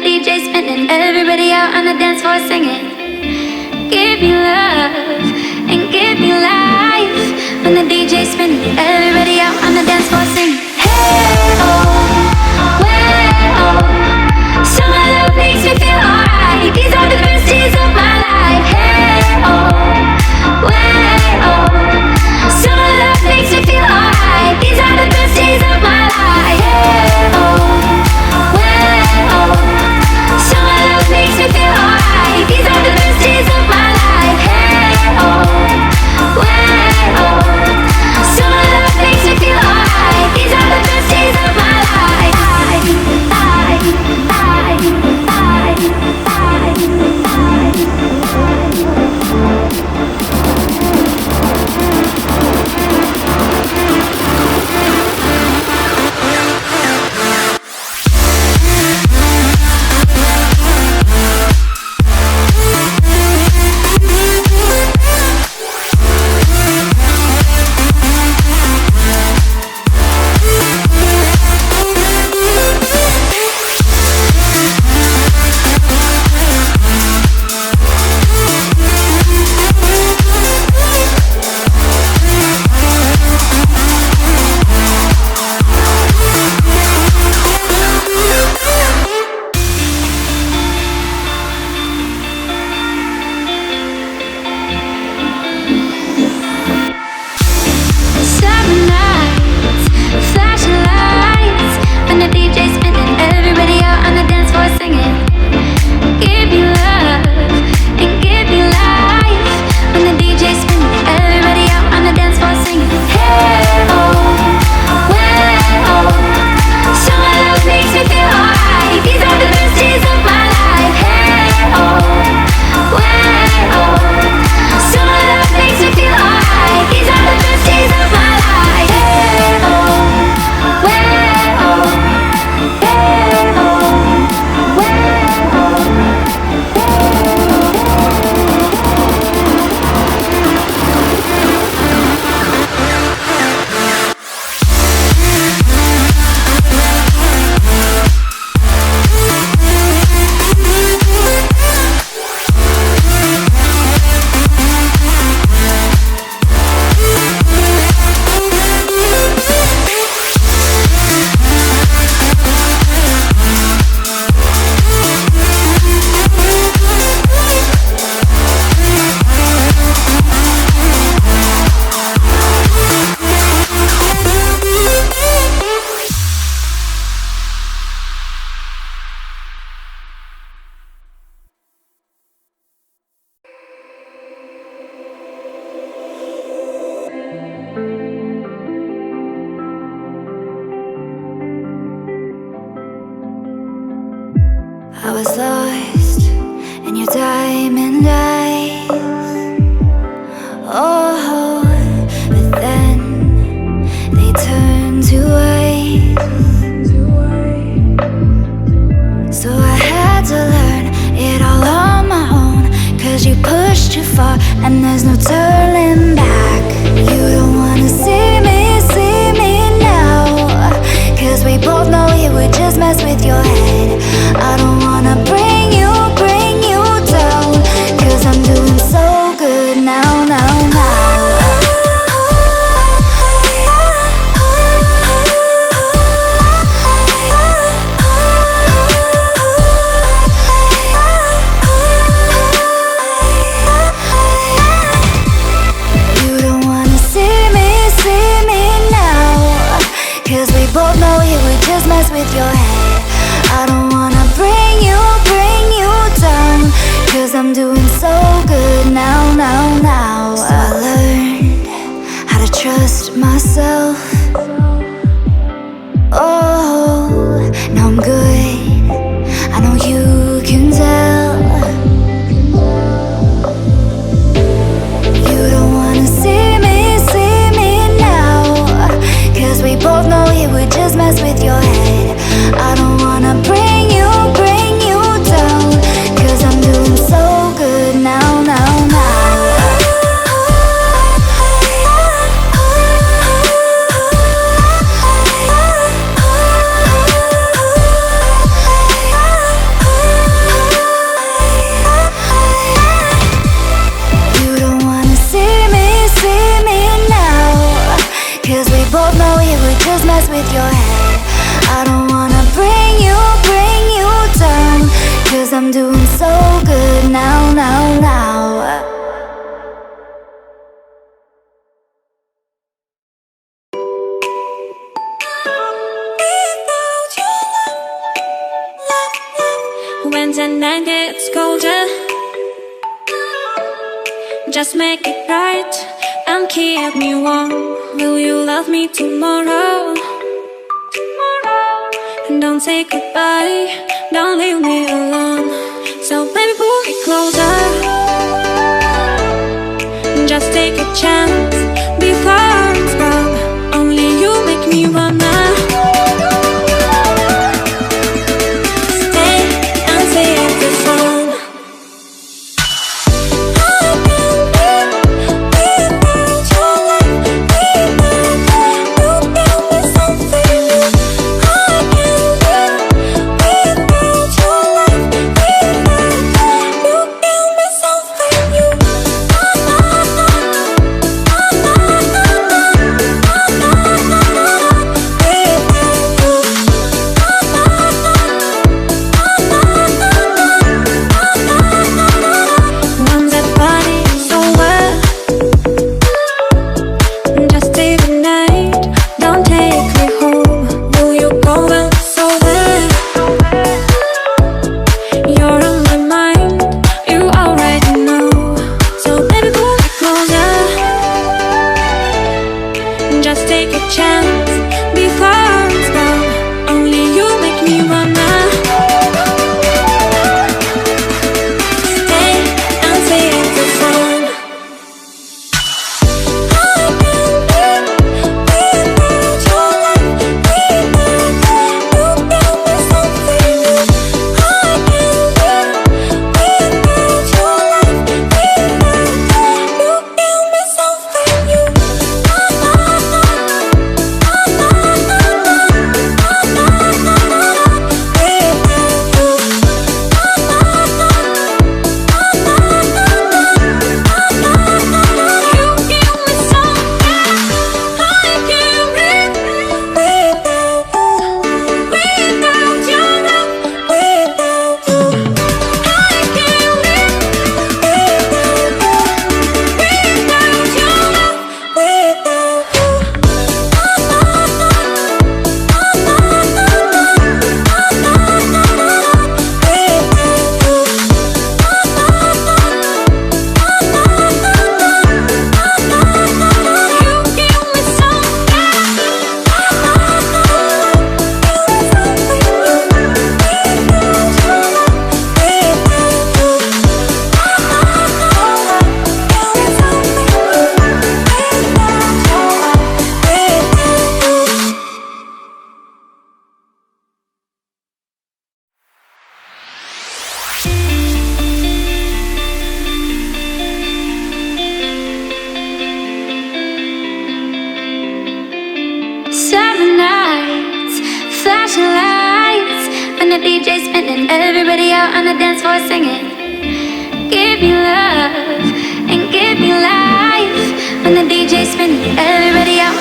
DJ spinning, everybody out on the dance floor singing. Give me love and give me life. When the DJ spinning, everybody out on the dance floor singing. Hey oh, way oh, summer love makes me feel alright. These are the best days of my life. Hey oh, way oh, summer love makes me feel alright. These are the best days of my life. Hey oh, way oh, summer love makes me feel alright. These are the best days of my life. Hey oh, way oh, summer love makes me feel alright. These are the best days of my life. I was lost in your diamond eyes. Oh, but then they turned to ice. So I had to learn it all on my own, 'cause you pushed too far and there's no turning back. You don't wanna see me now, 'cause we both know it would just mess with your head. I don't wanna bring you down, 'cause I'm doing so good now. You doing so good now, now, now. When the night gets colder, just make it right and keep me warm. Will you love me tomorrow? And don't say goodbye, don't leave me alone. So baby, pull me closer, just take a chance before it's gone. Only you make me wanna the DJ spinning, everybody out on the dance floor singing. Give me love and give me life. When the DJ spinning, everybody out